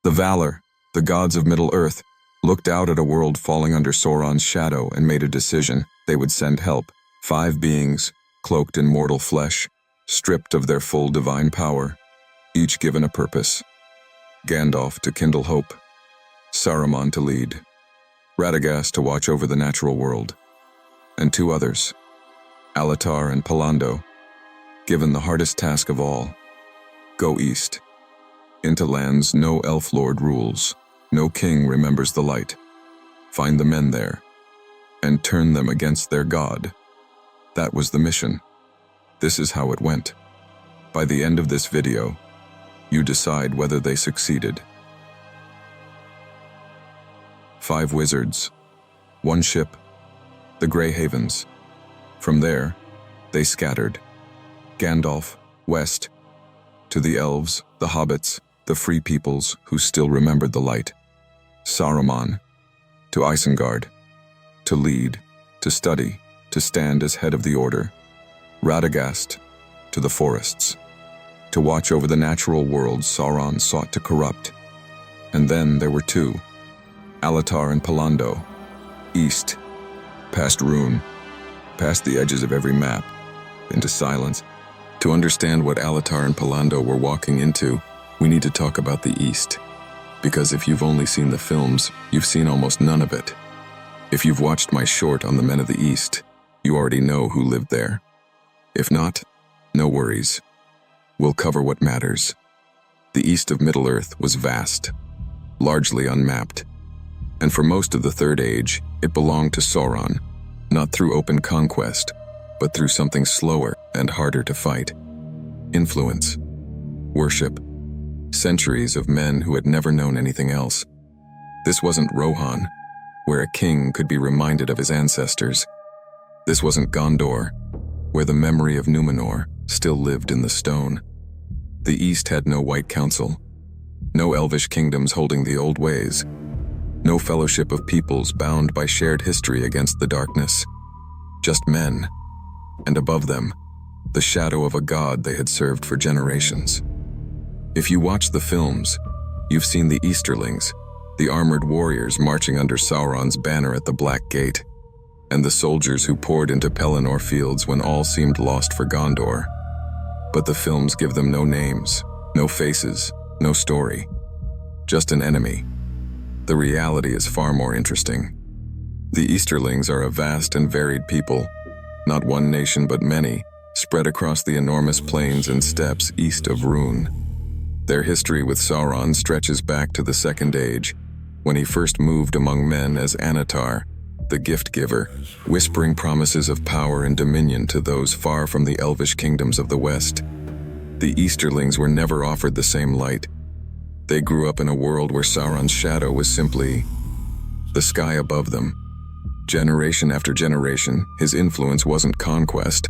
The Valor, the gods of Middle-earth, looked out at a world falling under Sauron's shadow and made a decision. They would send help. 5 beings, cloaked in mortal flesh, stripped of their full divine power, each given a purpose. Gandalf to kindle hope, Saruman to lead, Radagast to watch over the natural world, and 2 others, Alatar and Pallando, given the hardest task of all: go east, into lands no elf lord rules, no king remembers the light. Find the men there, and turn them against their god. That was the mission. This is how it went. By the end of this video, you decide whether they succeeded. 5 wizards, 1 ship, the Grey Havens. From there, they scattered. Gandalf, west, to the elves, the hobbits, the free peoples who still remembered the light. Saruman, to Isengard, to lead, to study, to stand as head of the order. Radagast, to the forests, to watch over the natural world Sauron sought to corrupt. And then there were 2, Alatar and Pallando, east, past Rune, past the edges of every map, into silence. To understand what Alatar and Pallando were walking into, we need to talk about the East. Because if you've only seen the films, you've seen almost none of it. If you've watched my short on the Men of the East, you already know who lived there. If not, no worries. We'll cover what matters. The east of Middle-earth was vast, largely unmapped, and for most of the Third Age, it belonged to Sauron, not through open conquest, but through something slower and harder to fight. Influence, worship, centuries of men who had never known anything else. This wasn't Rohan, where a king could be reminded of his ancestors. This wasn't Gondor, where the memory of Numenor still lived in the stone. The East had no White Council, no elvish kingdoms holding the old ways, no fellowship of peoples bound by shared history against the darkness. Just men, and above them, the shadow of a god they had served for generations. If you watch the films, you've seen the Easterlings, the armored warriors marching under Sauron's banner at the Black Gate, and the soldiers who poured into Pelennor fields when all seemed lost for Gondor. But the films give them no names, no faces, no story. Just an enemy. The reality is far more interesting. The Easterlings are a vast and varied people, not one nation but many, spread across the enormous plains and steppes east of Rune. Their history with Sauron stretches back to the Second Age, when he first moved among men as Anatar, the gift giver, whispering promises of power and dominion to those far from the elvish kingdoms of the West. The Easterlings were never offered the same light. They grew up in a world where Sauron's shadow was simply the sky above them. Generation after generation, his influence wasn't conquest,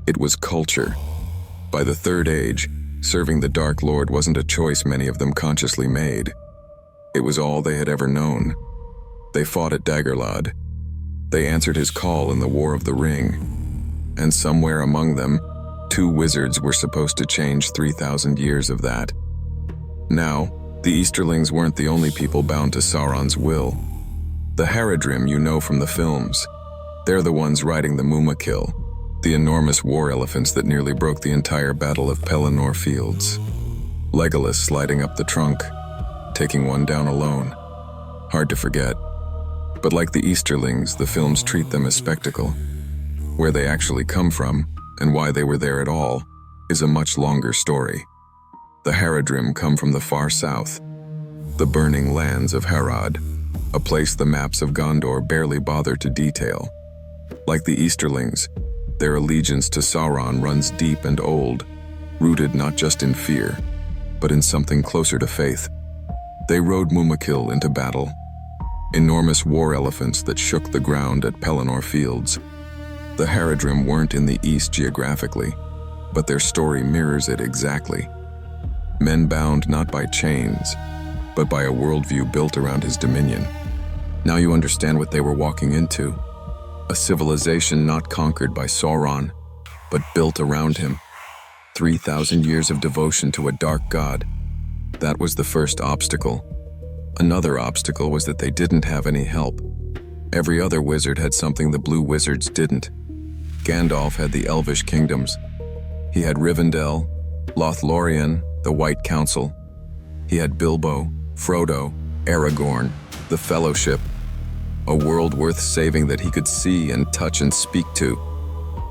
it was culture. By the Third Age, serving the Dark Lord wasn't a choice many of them consciously made. It was all they had ever known. They fought at Dagorlad. They answered his call in the War of the Ring. And somewhere among them, 2 wizards were supposed to change 3,000 years of that. Now, the Easterlings weren't the only people bound to Sauron's will. The Haradrim you know from the films. They're the ones riding the Mumakil, the enormous war elephants that nearly broke the entire Battle of Pelennor Fields. Legolas sliding up the trunk, taking one down alone. Hard to forget. But like the Easterlings, the films treat them as spectacle. Where they actually come from, and why they were there at all, is a much longer story. The Haradrim come from the far south, the burning lands of Harad, a place the maps of Gondor barely bother to detail. Like the Easterlings, their allegiance to Sauron runs deep and old, rooted not just in fear, but in something closer to faith. They rode Mumakil into battle, enormous war elephants that shook the ground at Pelennor Fields. The Haradrim weren't in the east geographically, but their story mirrors it exactly. Men bound not by chains, but by a worldview built around his dominion. Now you understand what they were walking into. A civilization not conquered by Sauron, but built around him. 3,000 years of devotion to a dark god. That was the first obstacle. Another obstacle was that they didn't have any help. Every other wizard had something the blue wizards didn't. Gandalf had the elvish kingdoms. He had Rivendell, Lothlorien, the White Council. He had Bilbo, Frodo, Aragorn, the Fellowship, a world worth saving that he could see and touch and speak to.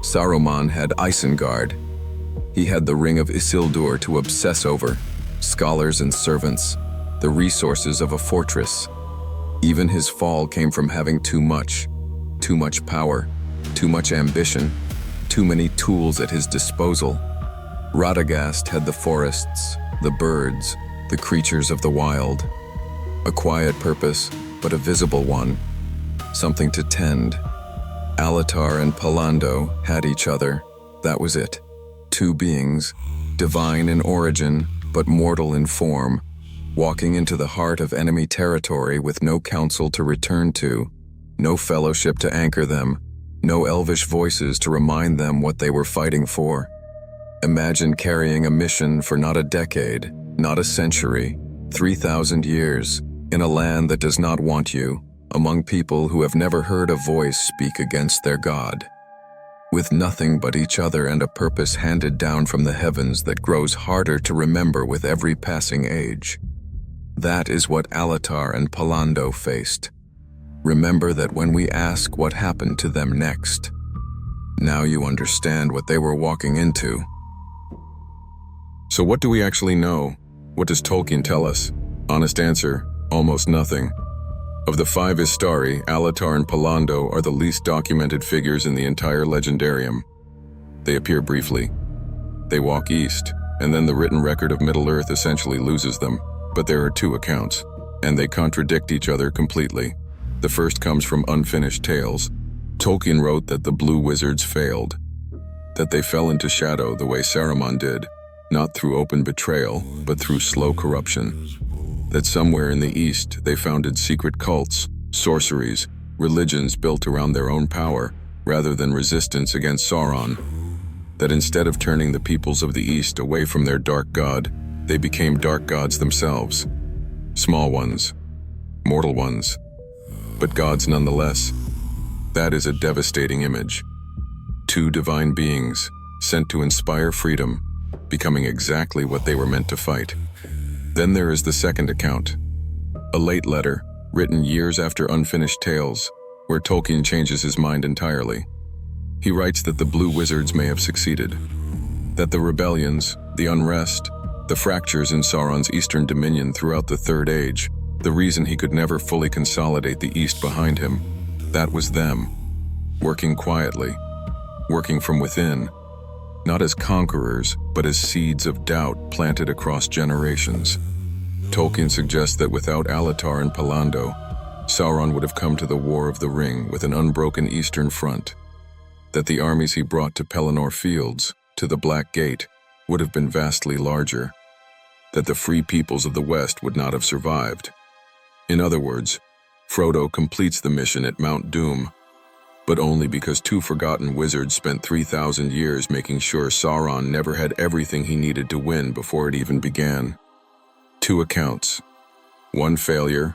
Saruman had Isengard. He had the Ring of Isildur to obsess over, scholars and servants, the resources of a fortress. Even his fall came from having too much power, too much ambition, too many tools at his disposal. Radagast had the forests, the birds, the creatures of the wild. A quiet purpose, but a visible one, something to tend. Alatar and Pallando had each other, that was it. Two beings, divine in origin, but mortal in form, walking into the heart of enemy territory with no council to return to, no fellowship to anchor them, no elvish voices to remind them what they were fighting for. Imagine carrying a mission for not a decade, not a century, 3,000 years, in a land that does not want you, among people who have never heard a voice speak against their God. With nothing but each other and a purpose handed down from the heavens that grows harder to remember with every passing age. That is what Alatar and Pallando faced. Remember that when we ask what happened to them next, now you understand what they were walking into. So what do we actually know? What does Tolkien tell us? Honest answer, almost nothing. Of the 5 Istari, Alatar and Pallando are the least documented figures in the entire legendarium. They appear briefly. They walk east, and then the written record of Middle-earth essentially loses them. But there are 2 accounts, and they contradict each other completely. The first comes from Unfinished Tales. Tolkien wrote that the blue wizards failed, that they fell into shadow the way Saruman did, not through open betrayal, but through slow corruption. That somewhere in the east they founded secret cults, sorceries, religions built around their own power, rather than resistance against Sauron. That instead of turning the peoples of the east away from their dark god, they became dark gods themselves. Small ones, mortal ones, but gods nonetheless. That is a devastating image. 2 divine beings, sent to inspire freedom, becoming exactly what they were meant to fight. Then there is the second account, a late letter, written years after Unfinished Tales, where Tolkien changes his mind entirely. He writes that the blue wizards may have succeeded, that the rebellions, the unrest, the fractures in Sauron's eastern dominion throughout the Third Age, the reason he could never fully consolidate the east behind him, that was them, working quietly, working from within, not as conquerors, but as seeds of doubt planted across generations. Tolkien suggests that without Alatar and Pallando, Sauron would have come to the War of the Ring with an unbroken eastern front, that the armies he brought to Pelennor Fields, to the Black Gate, would have been vastly larger, that the free peoples of the West would not have survived. In other words, Frodo completes the mission at Mount Doom, but only because 2 forgotten wizards spent 3,000 years making sure Sauron never had everything he needed to win before it even began. 2 accounts, 1 failure,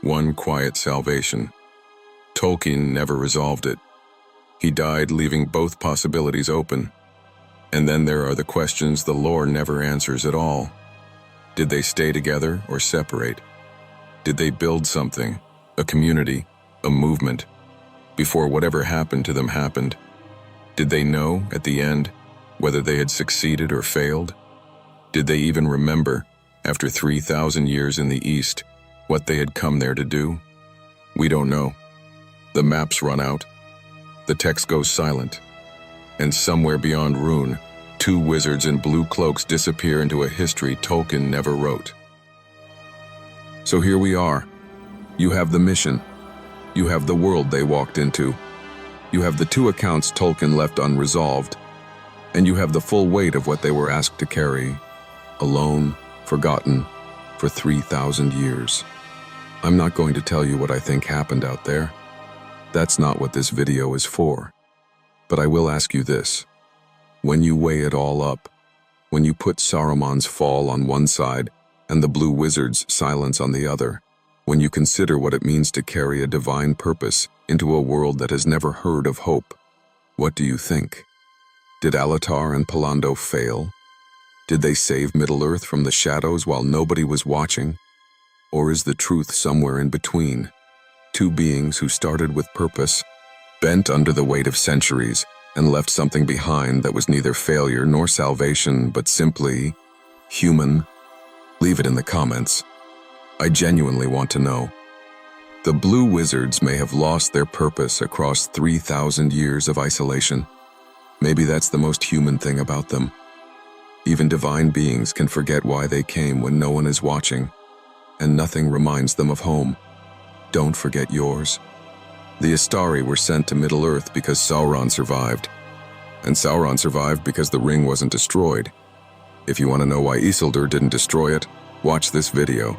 1 quiet salvation. Tolkien never resolved it. He died leaving both possibilities open. And then there are the questions the lore never answers at all. Did they stay together or separate? Did they build something, a community, a movement, before whatever happened to them happened? Did they know, at the end, whether they had succeeded or failed? Did they even remember, after 3,000 years in the East, what they had come there to do? We don't know. The maps run out. The text goes silent. And somewhere beyond Rune, 2 wizards in blue cloaks disappear into a history Tolkien never wrote. So here we are. You have the mission. You have the world they walked into. You have the 2 accounts Tolkien left unresolved. And you have the full weight of what they were asked to carry, alone, forgotten, for 3,000 years. I'm not going to tell you what I think happened out there. That's not what this video is for. But I will ask you this. When you weigh it all up, when you put Saruman's fall on one side and the blue wizard's silence on the other, when you consider what it means to carry a divine purpose into a world that has never heard of hope. What do you think? Did Alatar and Pallando fail? Did they save Middle-earth from the shadows while nobody was watching? Or is the truth somewhere in between? Two beings who started with purpose, bent under the weight of centuries, and left something behind that was neither failure nor salvation, but simply human? Leave it in the comments. I genuinely want to know. The Blue Wizards may have lost their purpose across 3,000 years of isolation. Maybe that's the most human thing about them. Even divine beings can forget why they came when no one is watching, and nothing reminds them of home. Don't forget yours. The Istari were sent to Middle-earth because Sauron survived, and Sauron survived because the ring wasn't destroyed. If you want to know why Isildur didn't destroy it, watch this video.